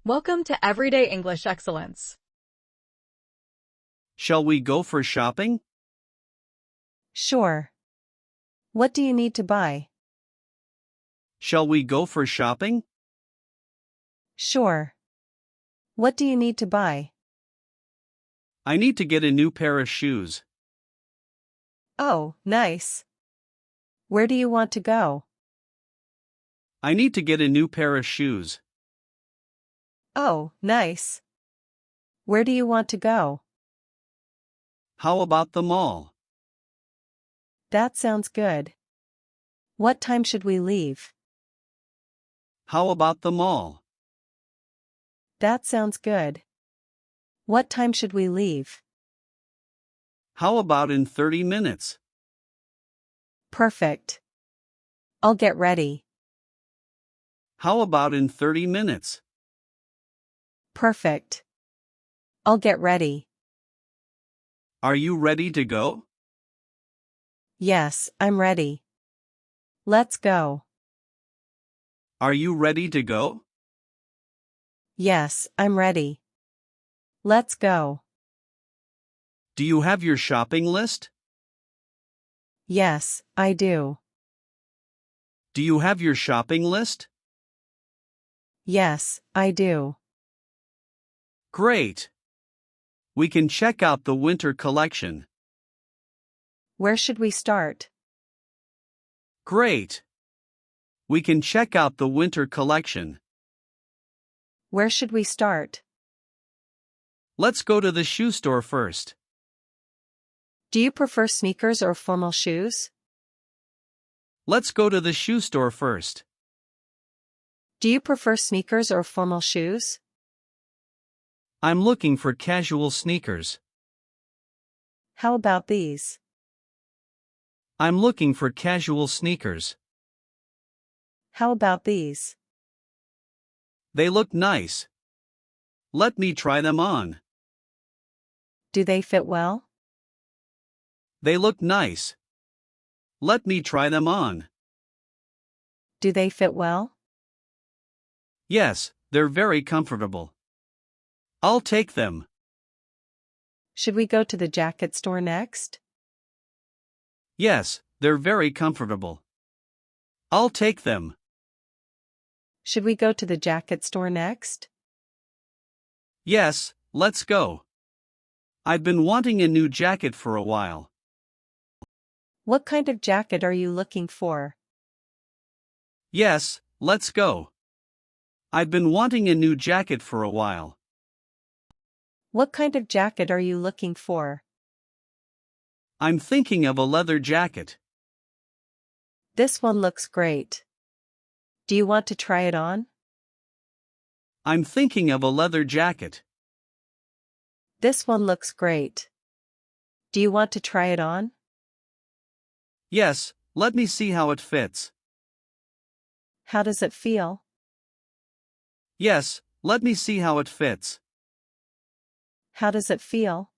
Welcome to Everyday English Excellence. Shall we go for shopping? Sure. What do you need to buy? Shall we go for shopping? Sure. What do you need to buy? I need to get a new pair of shoes. Oh, nice. Where do you want to go? I need to get a new pair of shoes. Oh, nice. Where do you want to go? How about the mall? That sounds good. What time should we leave? How about the mall? That sounds good. What time should we leave? How about in 30 minutes? Perfect. I'll get ready. How about in 30 minutes? Perfect. I'll get ready. Are you ready to go? Yes, I'm ready. Let's go. Are you ready to go? Yes, I'm ready. Let's go. Do you have your shopping list? Yes, I do. Do you have your shopping list? Yes, I do. Great. We can check out the winter collection. Where should we start? Great. We can check out the winter collection. Where should we start? Let's go to the shoe store first. Do you prefer sneakers or formal shoes? Let's go to the shoe store first. Do you prefer sneakers or formal shoes? I'm looking for casual sneakers. How about these? I'm looking for casual sneakers. How about these? They look nice. Let me try them on. Do they fit well? They look nice. Let me try them on. Do they fit well? Yes, they're very comfortable. I'll take them. Should we go to the jacket store next? Yes, they're very comfortable. I'll take them. Should we go to the jacket store next? Yes, let's go. I've been wanting a new jacket for a while. What kind of jacket are you looking for? Yes, let's go. I've been wanting a new jacket for a while. What kind of jacket are you looking for? I'm thinking of a leather jacket. This one looks great. Do you want to try it on? I'm thinking of a leather jacket. This one looks great. Do you want to try it on? Yes, let me see how it fits. How does it feel? Yes, let me see how it fits. How does it feel?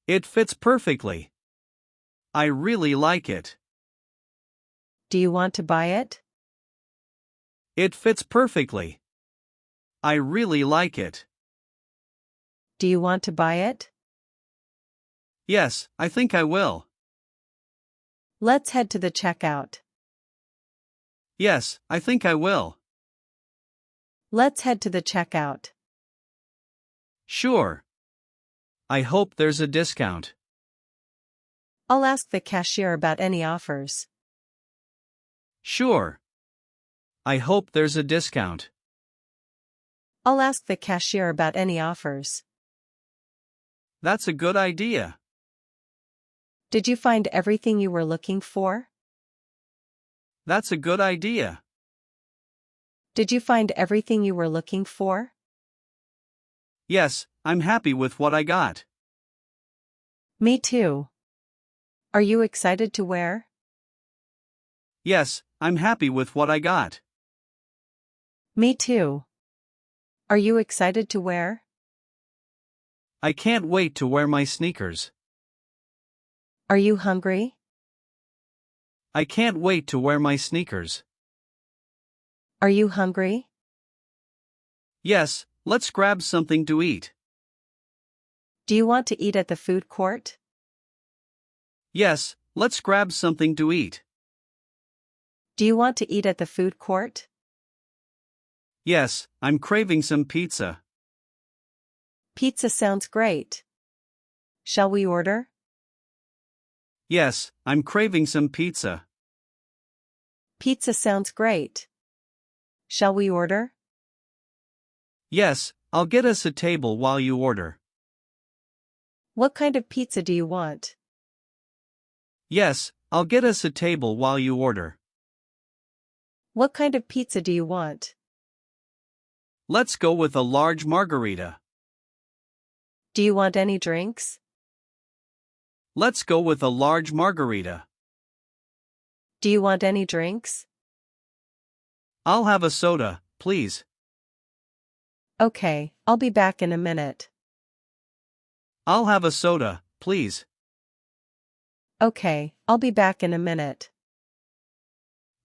It fits perfectly. I really like it. Do you want to buy it? It fits perfectly. I really like it. Do you want to buy it? Yes, I think I will. Let's head to the checkout. Yes, I think I will. Let's head to the checkout. Sure. I hope there's a discount. I'll ask the cashier about any offers. Sure. I hope there's a discount. I'll ask the cashier about any offers. That's a good idea. Did you find everything you were looking for? That's a good idea. Did you find everything you were looking for? Yes, I'm happy with what I got. Me too. Are you excited to wear? Yes, I'm happy with what I got. Me too. Are you excited to wear? I can't wait to wear my sneakers. Are you hungry? I can't wait to wear my sneakers. Are you hungry? Yes, let's grab something to eat. Do you want to eat at the food court? Yes, let's grab something to eat. Do you want to eat at the food court? Yes, I'm craving some pizza. Pizza sounds great. Shall we order? Yes, I'm craving some pizza. Pizza sounds great. Shall we order? Yes, I'll get us a table while you order. What kind of pizza do you want? Yes, I'll get us a table while you order. What kind of pizza do you want? Let's go with a large margarita. Do you want any drinks? Let's go with a large margarita. Do you want any drinks? I'll have a soda, please. Okay, I'll be back in a minute. I'll have a soda, please. Okay, I'll be back in a minute.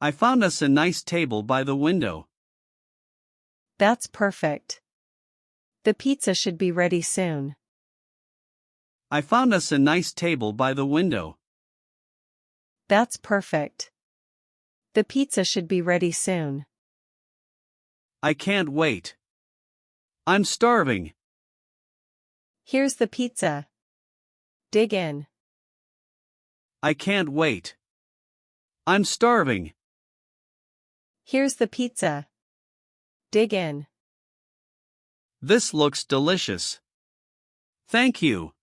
I found us a nice table by the window. That's perfect. The pizza should be ready soon. I found us a nice table by the window. That's perfect. The pizza should be ready soon. I can't wait. I'm starving. Here's the pizza. Dig in. I can't wait. I'm starving. Here's the pizza. Dig in. This looks delicious. Thank you.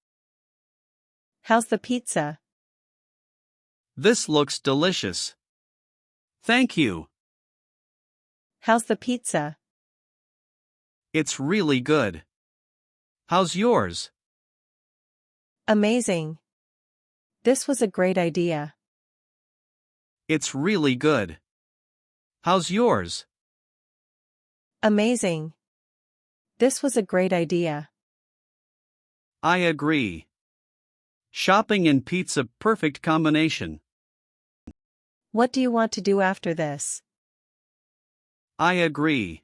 How's the pizza? This looks delicious. Thank you. How's the pizza? It's really good. How's yours? Amazing. This was a great idea. It's really good. How's yours? Amazing. This was a great idea. I agree. Shopping and pizza, perfect combination. What do you want to do after this? I agree.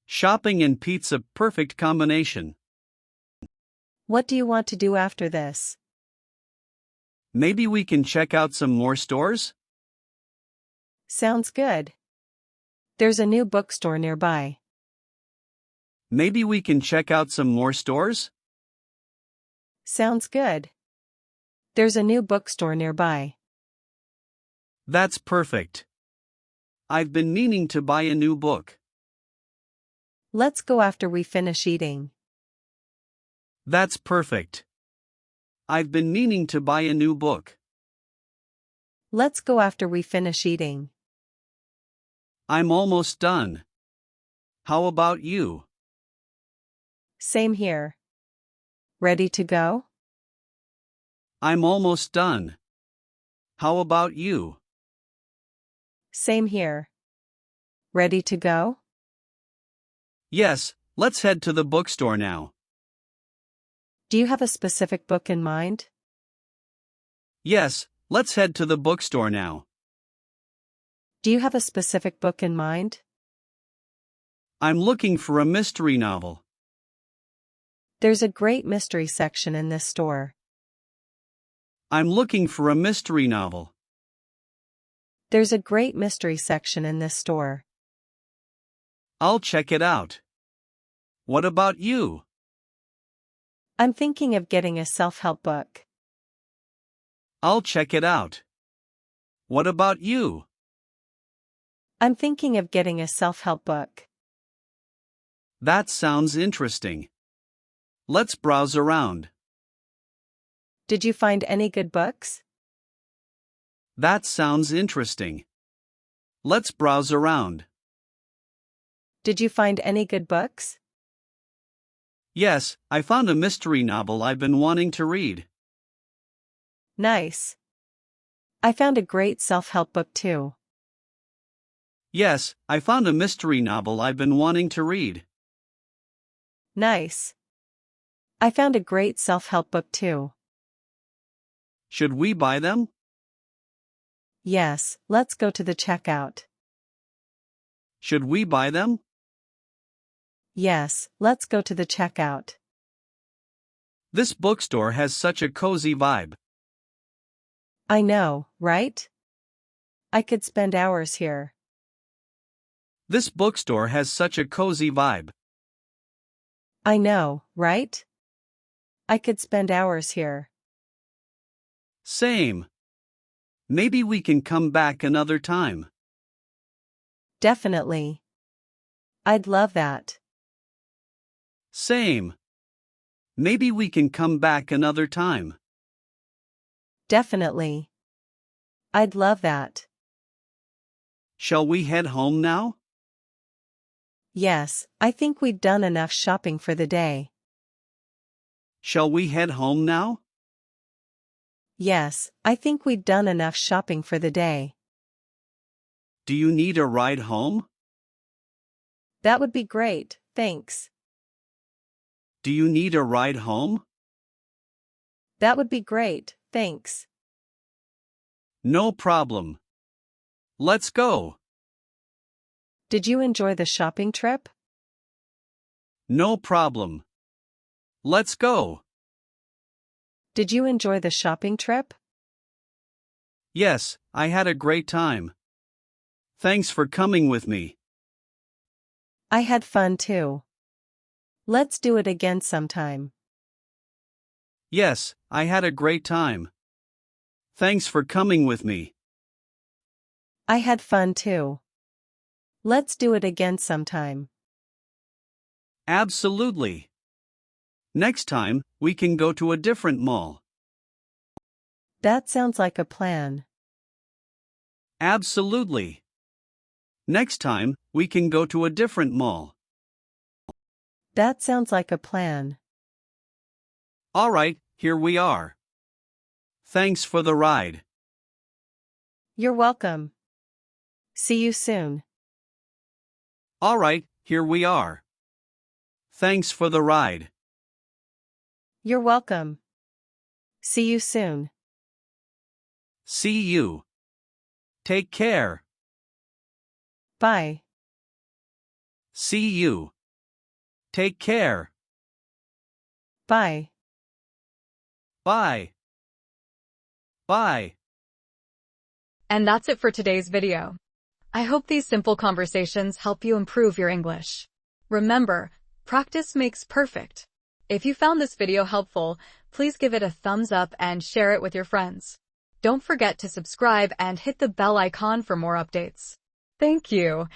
Shopping and pizza, perfect combination. What do you want to do after this? Maybe we can check out some more stores? Sounds good. There's a new bookstore nearby. Maybe we can check out some more stores? Sounds good. There's a new bookstore nearby. That's perfect. I've been meaning to buy a new book. Let's go after we finish eating. That's perfect. I've been meaning to buy a new book. Let's go after we finish eating. I'm almost done. How about you? Same here. Ready to go? I'm almost done. How about you? Same here. Ready to go? Yes, let's head to the bookstore now. Do you have a specific book in mind? Yes, let's head to the bookstore now. Do you have a specific book in mind? I'm looking for a mystery novel. There's a great mystery section in this store. I'm looking for a mystery novel. There's a great mystery section in this store. I'll check it out. What about you? I'm thinking of getting a self-help book. I'll check it out. What about you? I'm thinking of getting a self-help book. That sounds interesting. Let's browse around. Did you find any good books? That sounds interesting. Let's browse around. Did you find any good books? Yes, I found a mystery novel I've been wanting to read. Nice. I found a great self-help book too. Yes, I found a mystery novel I've been wanting to read. Nice. I found a great self-help book too. Should we buy them? Yes, let's go to the checkout. Should we buy them? Yes, let's go to the checkout. This bookstore has such a cozy vibe. I know, right? I could spend hours here. This bookstore has such a cozy vibe. I know, right? I could spend hours here. Same. Maybe we can come back another time. Definitely. I'd love that. Same. Maybe we can come back another time. Definitely. I'd love that. Shall we head home now? Yes, I think we've done enough shopping for the day. Shall we head home now? Yes, I think we've done enough shopping for the day. Do you need a ride home? That would be great, thanks. Do you need a ride home? That would be great, thanks. No problem. Let's go. Did you enjoy the shopping trip? No problem. Let's go. Did you enjoy the shopping trip? Yes, I had a great time. Thanks for coming with me. I had fun too. Let's do it again sometime. Yes, I had a great time. Thanks for coming with me. I had fun too. Let's do it again sometime. Absolutely. Next time, we can go to a different mall. That sounds like a plan. Absolutely. Next time, we can go to a different mall. That sounds like a plan. All right, here we are. Thanks for the ride. You're welcome. See you soon. All right, here we are. Thanks for the ride. You're welcome. See you soon. See you. Take care. Bye. See you. Take care. Bye. Bye. Bye. And that's it for today's video. I hope these simple conversations help you improve your English. Remember, practice makes perfect. If you found this video helpful, please give it a thumbs up and share it with your friends. Don't forget to subscribe and hit the bell icon for more updates. Thank you.